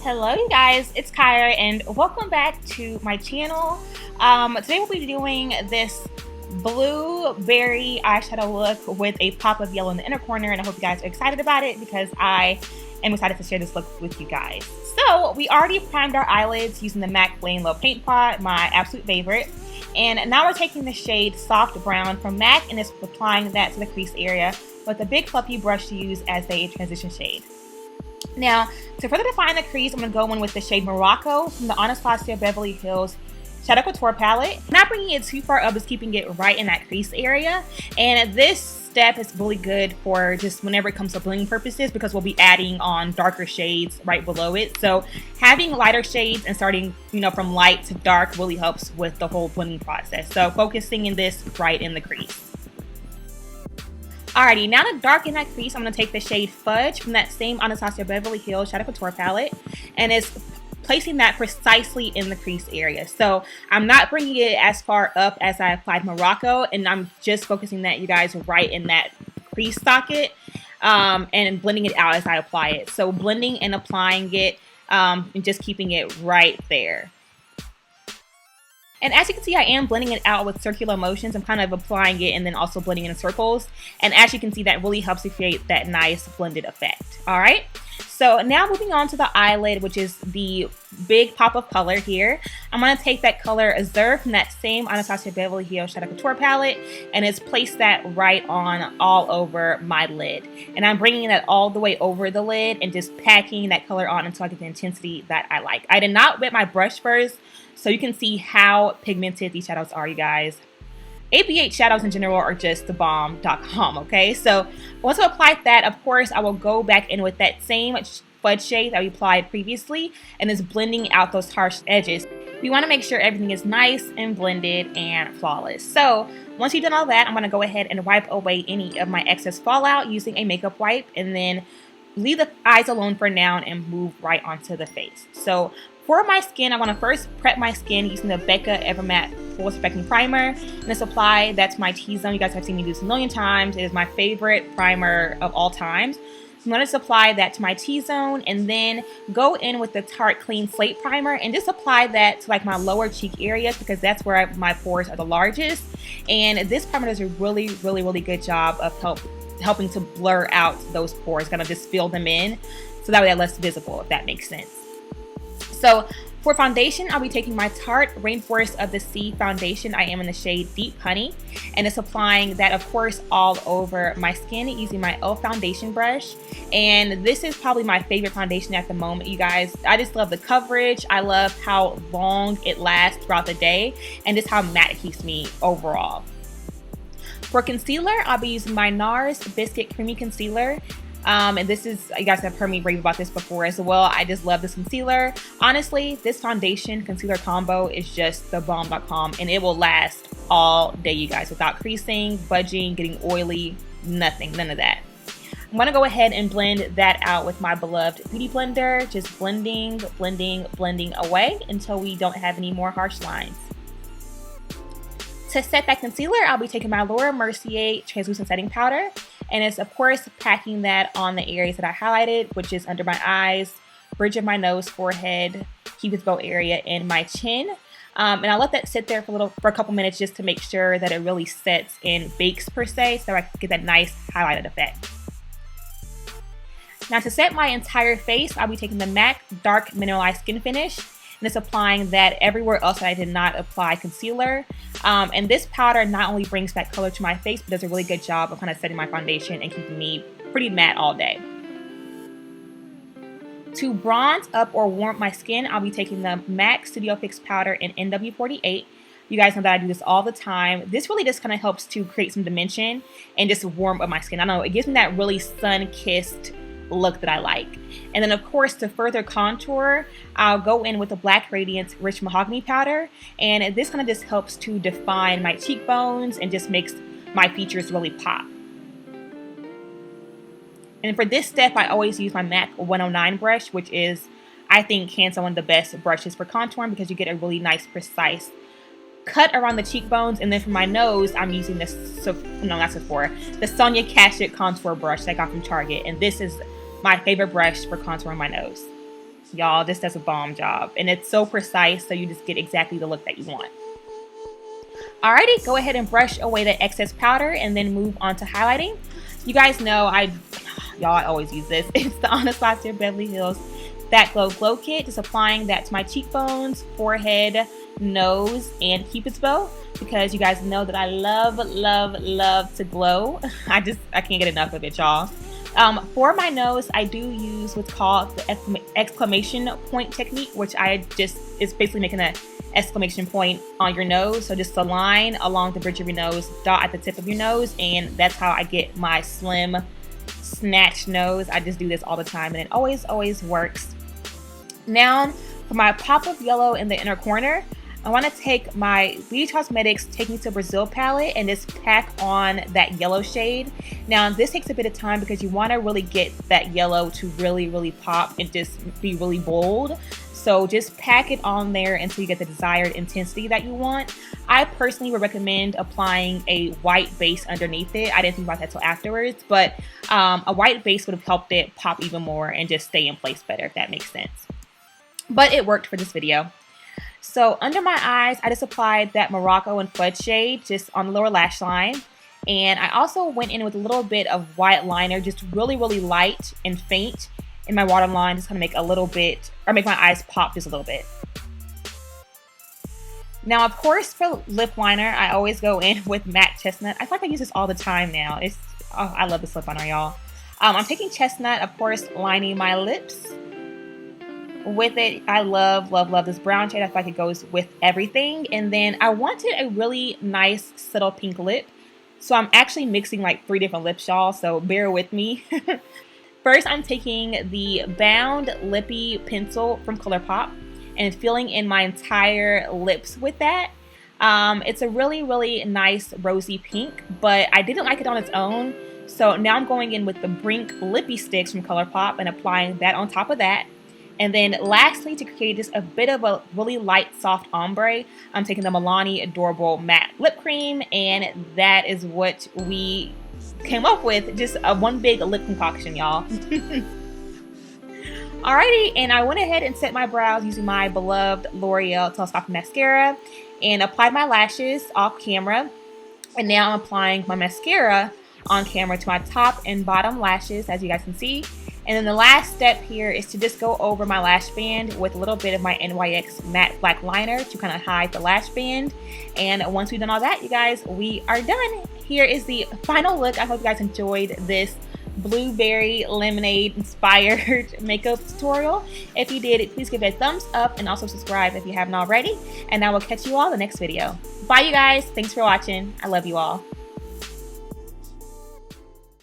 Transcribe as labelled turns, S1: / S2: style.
S1: Hello you guys, it's Kyra and welcome back to my channel. Today we'll be doing this blueberry eyeshadow look with a pop of yellow in the inner corner, and I hope you guys are excited about it because I am excited to share this look with you guys. So we already primed our eyelids using the MAC Flame Low Paint Pot, my absolute favorite. And now we're taking the shade Soft Brown from MAC and just applying that to the crease area with a big fluffy brush to use as a transition shade. Now, to further define the crease, I'm going to go in with the shade Morocco from the Anastasia Beverly Hills Shadow Couture palette. Not bringing it too far up, just keeping it right in that crease area. And this step is really good for just whenever it comes to blending purposes because we'll be adding on darker shades right below it. So having lighter shades and starting, from light to dark really helps with the whole blending process. So focusing in this right in the crease. Alrighty, now to darken that crease, I'm going to take the shade Fudge from that same Anastasia Beverly Hills Shadow Couture palette, and it's placing that precisely in the crease area. So I'm not bringing it as far up as I applied Morocco, and I'm just focusing that, you guys, right in that crease socket, and blending it out as I apply it. So blending and applying it, and just keeping it right there. And as you can see, I am blending it out with circular motions. I'm kind of applying it and then also blending in circles. And as you can see, that really helps to create that nice blended effect. All right. So now moving on to the eyelid, which is the big pop of color here. I'm going to take that color Azure from that same Anastasia Beverly Hills Shadow Couture palette and just place that right on all over my lid. And I'm bringing that all the way over the lid and just packing that color on until I get the intensity that I like. I did not wet my brush first, so you can see how pigmented these shadows are, you guys. ABH shadows in general are just the bomb.com, okay? So once I applied that, of course, I will go back in with that same Fudge shade that we applied previously and is blending out those harsh edges. We want to make sure everything is nice and blended and flawless. So once you've done all that, I'm going to go ahead and wipe away any of my excess fallout using a makeup wipe and then leave the eyes alone for now and move right onto the face. So for my skin, I want to first prep my skin using the Becca Matte Full Spectrum Primer. And this apply that's my T-zone. You guys have seen me do this a million times. It is my favorite primer of all times. So I'm going to apply that to my T-zone and then go in with the Tarte Clean Slate Primer and just apply that to like my lower cheek areas because that's where my pores are the largest. And this primer does a really, really, really good job of helping to blur out those pores, kind of just fill them in so that way they're less visible, if that makes sense. So for foundation, I'll be taking my Tarte Rainforest of the Sea foundation. I am in the shade Deep Honey, and it's applying that, of course, all over my skin using my e.l.f. foundation brush. And this is probably my favorite foundation at the moment, you guys. I just love the coverage. I love how long it lasts throughout the day, and just how matte it keeps me overall. For concealer, I'll be using my NARS Biscuit Creamy Concealer. And this is, you guys have heard me rave about this before as well. I just love this concealer. Honestly, this foundation concealer combo is just the bomb.com, and it will last all day, you guys, without creasing, budging, getting oily, nothing, none of that. I'm going to go ahead and blend that out with my beloved beauty blender, just blending, blending, blending away until we don't have any more harsh lines. To set that concealer, I'll be taking my Laura Mercier translucent setting powder. And it's, of course, packing that on the areas that I highlighted, which is under my eyes, bridge of my nose, forehead, cupid's bow area, and my chin. And I'll let that sit there for a couple minutes just to make sure that it really sets and bakes per se, so I can get that nice highlighted effect. Now to set my entire face, I'll be taking the MAC Dark Mineralized Skin Finish. And it's applying that everywhere else that I did not apply concealer. And this powder not only brings back color to my face, but does a really good job of kind of setting my foundation and keeping me pretty matte all day. To bronze up or warm my skin, I'll be taking the MAC Studio Fix powder in NW48. You guys know that I do this all the time. This really just kind of helps to create some dimension and just warm up my skin. I know it gives me that really sun-kissed look that I like. And then, of course, to further contour, I'll go in with the Black Radiance Rich Mahogany powder, and this kind of just helps to define my cheekbones and just makes my features really pop. And for this step, I always use my MAC 109 brush, which is, I think, hands on one of the best brushes for contouring because you get a really nice, precise cut around the cheekbones. And then for my nose, I'm using this, the Sonia Kashuk contour brush that I got from Target, and this is my favorite brush for contouring my nose. Y'all, this does a bomb job. And it's so precise, so you just get exactly the look that you want. Alrighty, go ahead and brush away the excess powder and then move on to highlighting. You guys know I always use this. It's the Anastasia Beverly Hills That Glow Kit. Just applying that to my cheekbones, forehead, nose, and Cupid's bow, because you guys know that I love to glow. I can't get enough of it, y'all. For my nose, I do use what's called the exclamation point technique, which is basically making an exclamation point on your nose. So just a line along the bridge of your nose, dot at the tip of your nose, and that's how I get my slim snatch nose. I just do this all the time, and it always works. Now, for my pop of yellow in the inner corner, I want to take my Beauty Cosmetics Take Me to Brazil palette and just pack on that yellow shade. Now, this takes a bit of time because you want to really get that yellow to really pop and just be really bold. So just pack it on there until you get the desired intensity that you want. I personally would recommend applying a white base underneath it. I didn't think about that till afterwards, but a white base would have helped it pop even more and just stay in place better, if that makes sense. But it worked for this video. So under my eyes, I just applied that Morocco and Fudge shade just on the lower lash line. And I also went in with a little bit of white liner, just really light and faint in my waterline, just kind of make a little bit, or make my eyes pop just a little bit. Now, of course, for lip liner, I always go in with matte chestnut. I feel like I use this all the time now. I love this lip liner, y'all. I'm taking chestnut, of course, lining my lips with it. I love this brown shade. I feel like it goes with everything. And then I wanted a really nice subtle pink lip, so I'm actually mixing like 3 different lips, y'all, so bear with me. First, I'm taking the Bound Lippie pencil from Colourpop and filling in my entire lips with that. It's a really nice rosy pink, but I didn't like it on its own, so now I'm going in with the Brink Lippie sticks from Colourpop and applying that on top of that. And then lastly, to create just a bit of a really light, soft ombre, I'm taking the Milani Adorable Matte Lip Cream, and that is what we came up with. Just a one big lip concoction, y'all. Alrighty, and I went ahead and set my brows using my beloved L'Oreal Telescopic Mascara and applied my lashes off camera. And now I'm applying my mascara on camera to my top and bottom lashes, as you guys can see. And then the last step here is to just go over my lash band with a little bit of my NYX matte black liner to kind of hide the lash band. And once we've done all that, you guys, we are done. Here is the final look. I hope you guys enjoyed this blueberry lemonade inspired makeup tutorial. If you did, please give it a thumbs up and also subscribe if you haven't already. And I will catch you all in the next video. Bye, you guys. Thanks for watching. I love you all.